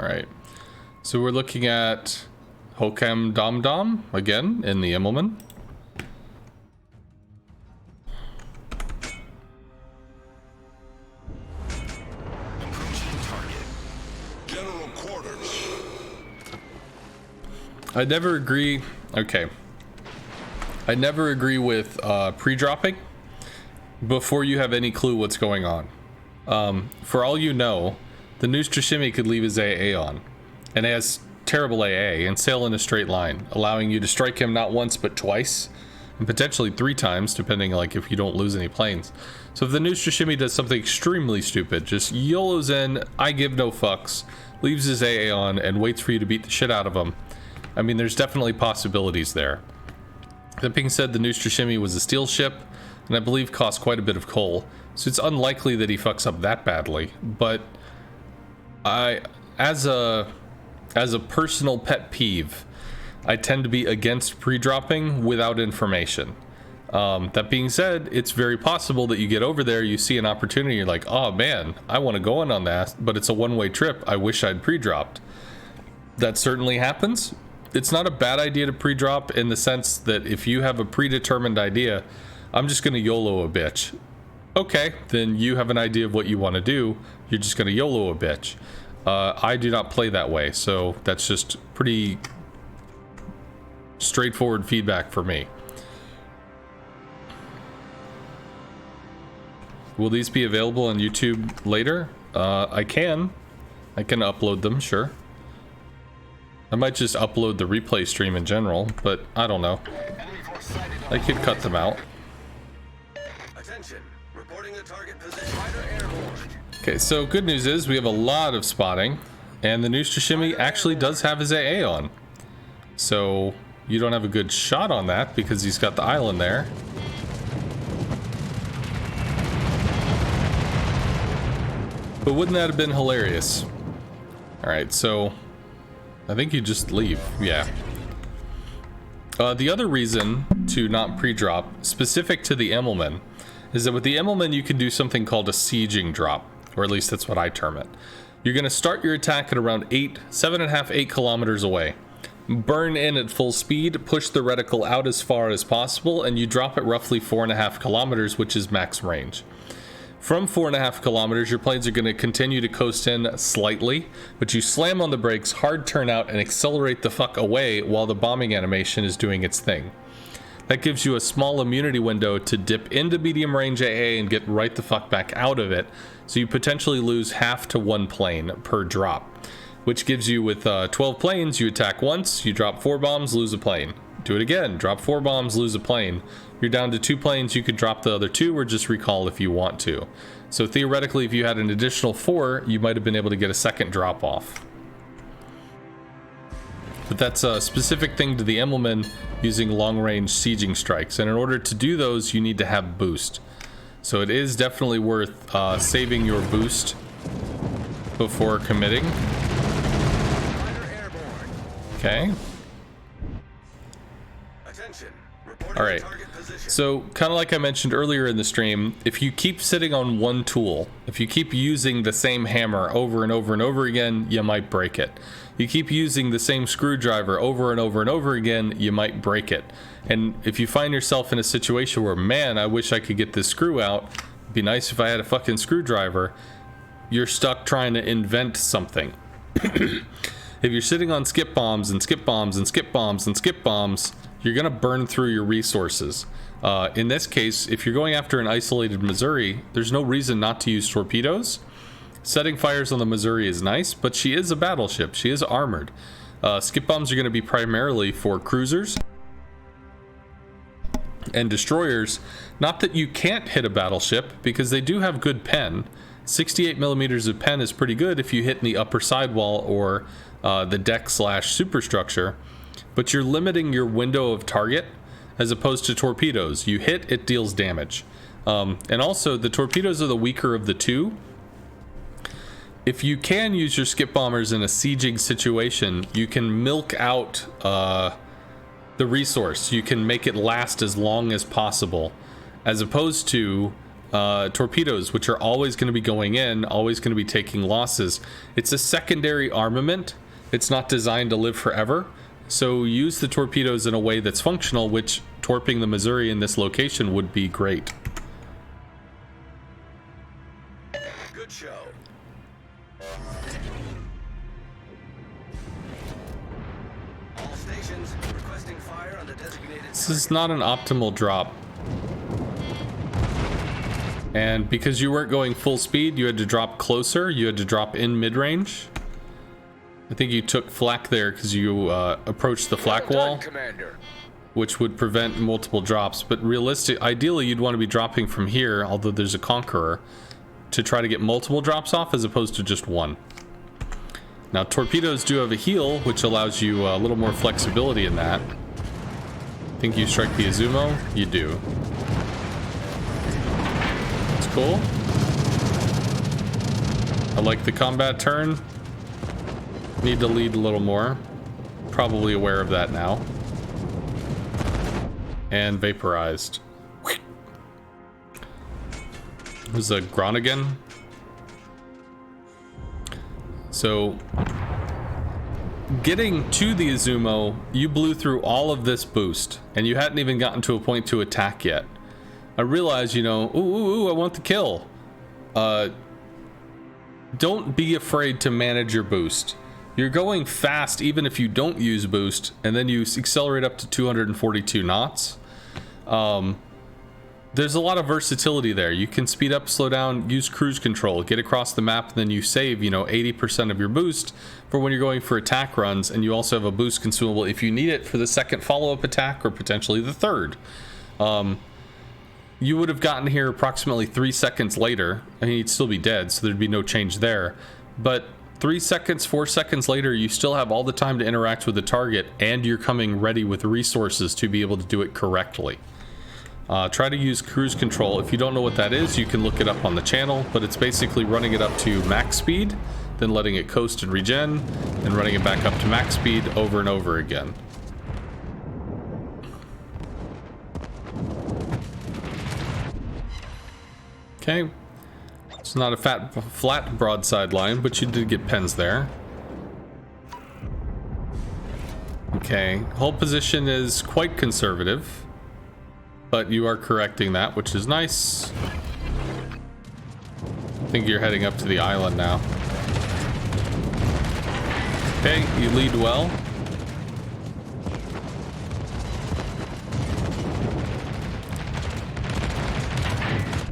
All right. So we're looking at Hocamdomdom again in the Immelmann. General quarters. I never agree. Okay. I never agree with pre-dropping before you have any clue what's going on. For all you know, the Noostrashimi could leave his AA on, and it has terrible AA and sail in a straight line, allowing you to strike him not once but twice, and potentially 3 times, depending like if you don't lose any planes. So if the Noostrashimi does something extremely stupid, just YOLOs in, I give no fucks, leaves his AA on, and waits for you to beat the shit out of him, I mean, there's definitely possibilities there. That being said, the Noostrashimi was a steel ship, and I believe cost quite a bit of coal, so it's unlikely that he fucks up that badly. But as a personal pet peeve, I tend to be against pre-dropping without information. That being said, it's very possible that you get over there, you see an opportunity, you're like, oh man, I want to go in on that, but it's a one-way trip, I wish I'd pre-dropped. That certainly happens. It's not a bad idea to pre-drop in the sense that if you have a predetermined idea, I'm just going to YOLO a bitch. Okay, then you have an idea of what you want to do, you're just going to YOLO a bitch. I do not play that way, so that's just pretty straightforward feedback for me. Will these be available on YouTube later? I can upload them, sure. I might just upload the replay stream in general, but I don't know. I could cut them out. Attention. Reporting a target position. Fighter airborne. Okay, so good news is we have a lot of spotting, and the Noostrashimi actually does have his AA on. So you don't have a good shot on that because he's got the island there. But wouldn't that have been hilarious? Alright, so I think you just leave, yeah. The other reason to not pre-drop, specific to the Immelmann, is that with the Immelmann you can do something called a sieging drop, or at least that's what I term it. You're going to start your attack at around 7.5, 8 kilometers away. Burn in at full speed, push the reticle out as far as possible, and you drop at roughly 4.5 kilometers, which is max range. From 4.5 kilometers, your planes are going to continue to coast in slightly, but you slam on the brakes, hard turn out, and accelerate the fuck away while the bombing animation is doing its thing. That gives you a small immunity window to dip into medium range AA and get right the fuck back out of it, so you potentially lose half to 1 plane per drop, which gives you, with 12 planes, you attack once, you drop 4 bombs, lose a plane. Do it again, drop 4 bombs, lose a plane. You're down to 2 planes, you could drop the other 2 or just recall if you want to. So theoretically, if you had an additional 4, you might have been able to get a second drop off. But that's a specific thing to the Immelmann using long-range sieging strikes, and in order to do those, you need to have boost. So it is definitely worth saving your boost before committing. Okay. Alright, so kind of like I mentioned earlier in the stream, if you keep sitting on one tool, if you keep using the same hammer over and over and over again, you might break it. You keep using the same screwdriver over and over and over again, you might break it. And if you find yourself in a situation where, man, I wish I could get this screw out, it'd be nice if I had a fucking screwdriver, you're stuck trying to invent something. If you're sitting on skip bombs and skip bombs and skip bombs and skip bombs, you're going to burn through your resources. In this case, if you're going after an isolated Missouri, there's no reason not to use torpedoes. Setting fires on the Missouri is nice, but she is a battleship. She is armored. Skip bombs are going to be primarily for cruisers and destroyers. Not that you can't hit a battleship, because they do have good pen. 68 millimeters of pen is pretty good if you hit in the upper sidewall or the deck/superstructure. But you're limiting your window of target as opposed to torpedoes. You hit, it deals damage. And also, the torpedoes are the weaker of the two. If you can use your skip bombers in a sieging situation, you can milk out the resource. You can make it last as long as possible, as opposed to torpedoes, which are always going to be going in, always going to be taking losses. It's a secondary armament. It's not designed to live forever. So use the torpedoes in a way that's functional, which torping the Missouri in this location would be great. Good show. All stations requesting fire on the designated. This is not an optimal drop. And because you weren't going full speed, you had to drop closer. You had to drop in mid-range. I think you took flak there because you approached the flak wall, Commander. which would prevent multiple drops. But ideally, you'd want to be dropping from here, although there's a Conqueror, to try to get multiple drops off as opposed to just one. Now, torpedoes do have a heal, which allows you a little more flexibility in that. Think you strike the Izumo? You do. It's cool. I like the combat turn. Need to lead a little more. Probably aware of that now. And vaporized. There's a Groningen. So, getting to the Izumo, you blew through all of this boost, and you hadn't even gotten to a point to attack yet. I realize, you know, ooh, I want the kill. Don't be afraid to manage your boost. You're going fast even if you don't use boost, and then you accelerate up to 242 knots. There's a lot of versatility there. You can speed up, slow down, use cruise control, get across the map, and then you save, you know, 80% of your boost for when you're going for attack runs, and you also have a boost consumable if you need it for the second follow-up attack or potentially the third. You would have gotten here approximately 3 seconds later. I mean, you'd still be dead, so there'd be no change there. But 3 seconds, 4 seconds later, you still have all the time to interact with the target, and you're coming ready with resources to be able to do it correctly. Try to use cruise control. If you don't know what that is, you can look it up on the channel, but it's basically running it up to max speed, then letting it coast and regen, and running it back up to max speed over and over again. Okay. It's not a flat broadside line, but you did get pens there. Okay. Hull position is quite conservative, but you are correcting that, which is nice. I think you're heading up to the island now. Okay, you lead well.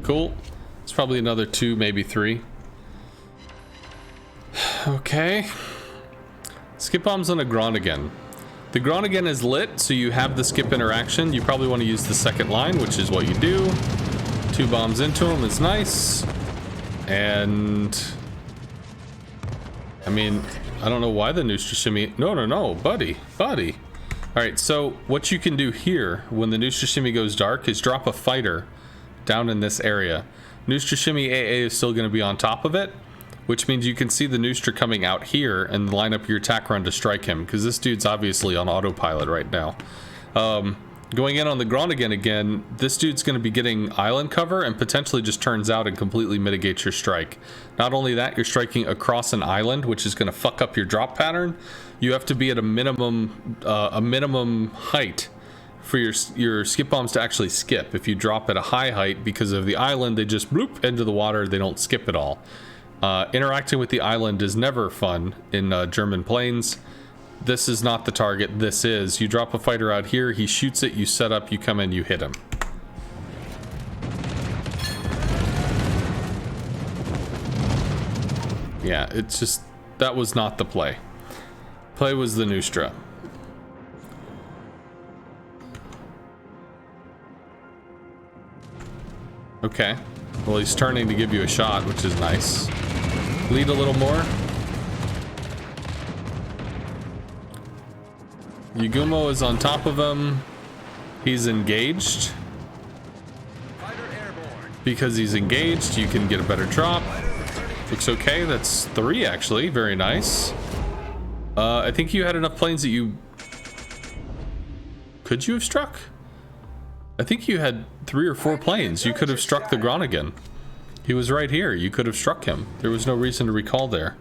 Cool. It's probably another 2, maybe 3. Okay. Skip bombs on a Groningen. The Groningen is lit, so you have the skip interaction. You probably want to use the second line, which is what you do. 2 bombs into him is nice. And I mean, I don't know why the Nustra Shimmy. No, buddy. Alright, so what you can do here when the Nustra Shimmy goes dark is drop a fighter down in this area. Nustra Shimmy AA is still going to be on top of it, which means you can see the Nustra coming out here and line up your attack run to strike him, because this dude's obviously on autopilot right now. Going in on the Groningen again, this dude's going to be getting island cover and potentially just turns out and completely mitigates your strike. Not only that, you're striking across an island, which is going to fuck up your drop pattern. You have to be at a minimum height for your skip bombs to actually skip. If you drop at a high height because of the island, they just bloop into the water. They don't skip at all. Interacting with the island is never fun in German planes. This is not the target. This is. You drop a fighter out here, he shoots it, you set up, you come in, you hit him. Yeah, it's just, that was not the play. Play was the Nustra. Okay. Well, he's turning to give you a shot, which is nice. Lead a little more. Yugumo is on top of him. He's engaged. Because he's engaged, you can get a better drop. Looks okay. That's 3, actually. Very nice. I think you had enough planes that you... Could you have struck? I think you had 3 or 4 planes. You could have struck the Groningen. He was right here. You could have struck him. There was no reason to recall there.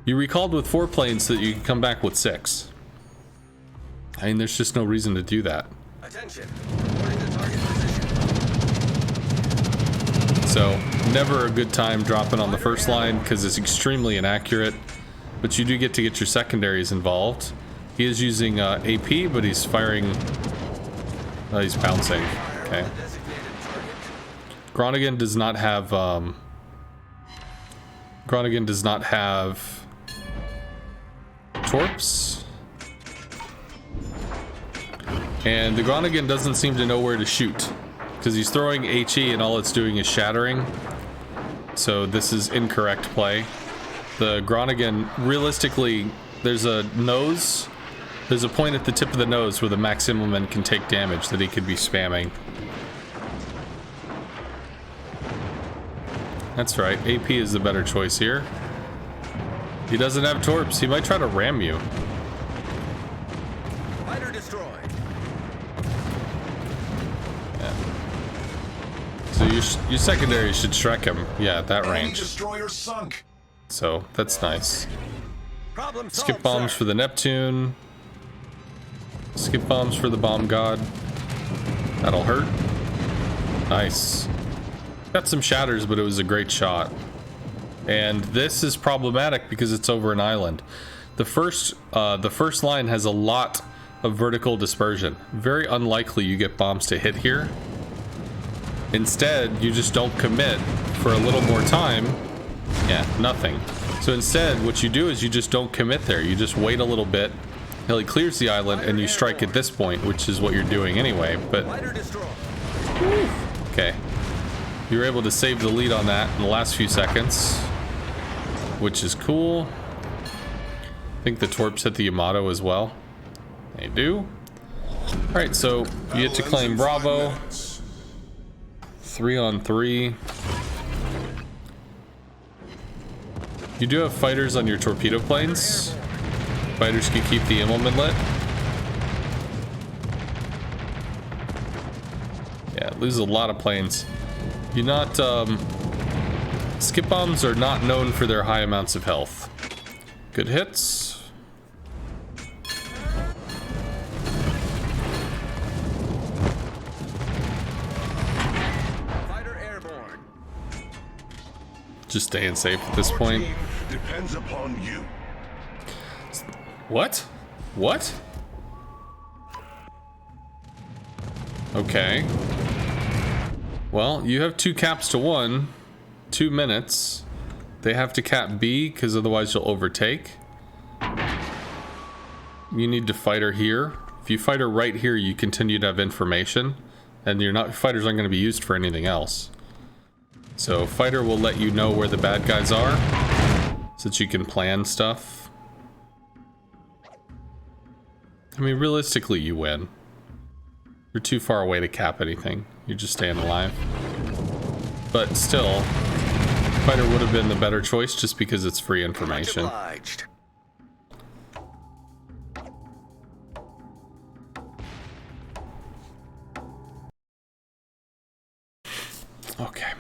You recalled with 4 planes so that you could come back with 6. I mean, there's just no reason to do that. Attention. Reporting the target position. So, never a good time dropping on the first line because it's extremely inaccurate. But you do get to get your secondaries involved. He is using AP, but he's firing... he's bouncing. Okay. Groningen does not have... Groningen does not have... torps. And the Groningen doesn't seem to know where to shoot. Because he's throwing HE and all it's doing is shattering. So this is incorrect play. The Groningen, realistically, there's a nose. There's a point at the tip of the nose where the Max Immelmann can take damage that he could be spamming. That's right, AP is the better choice here. He doesn't have torps. He might try to ram you. Fighter destroyed. Yeah. So your secondary should strike him. Yeah, at that range. Destroyer sunk. So that's nice. Problem solved, Skip bombs sir. for the Neptune. Skip bombs for the bomb god. That'll hurt. Nice. Got some shatters, but it was a great shot. And this is problematic because it's over an island. The first line has a lot of vertical dispersion. Very unlikely you get bombs to hit here. Instead, you just don't commit for a little more time. Yeah, nothing. So instead, what you do is you just don't commit there. You just wait a little bit until he clears the island and you strike at this point, which is what you're doing anyway. But Fighter destroyed. okay. You were able to save the lead on that in the last few seconds, which is cool. I think the torps hit the Yamato as well. They do. Alright, so you get to claim Bravo. 3 on 3. You do have fighters on your torpedo planes. Fighters can keep the Immelmann lit. Yeah, lose a lot of planes. You're not, skip bombs are not known for their high amounts of health. Good hits. Fighter airborne. Just staying safe at this point. Depends upon you. What? What? Okay. Well, you have 2 caps to 1. 2 minutes. They have to cap B because otherwise you'll overtake. You need to fight her here. If you fight her right here, you continue to have information, and fighters aren't going to be used for anything else. So fighter will let you know where the bad guys are, so that you can plan stuff. I mean, realistically, you win. You're too far away to cap anything. You're just staying alive. But still, fighter would have been the better choice just because it's free information. Much obliged. Okay.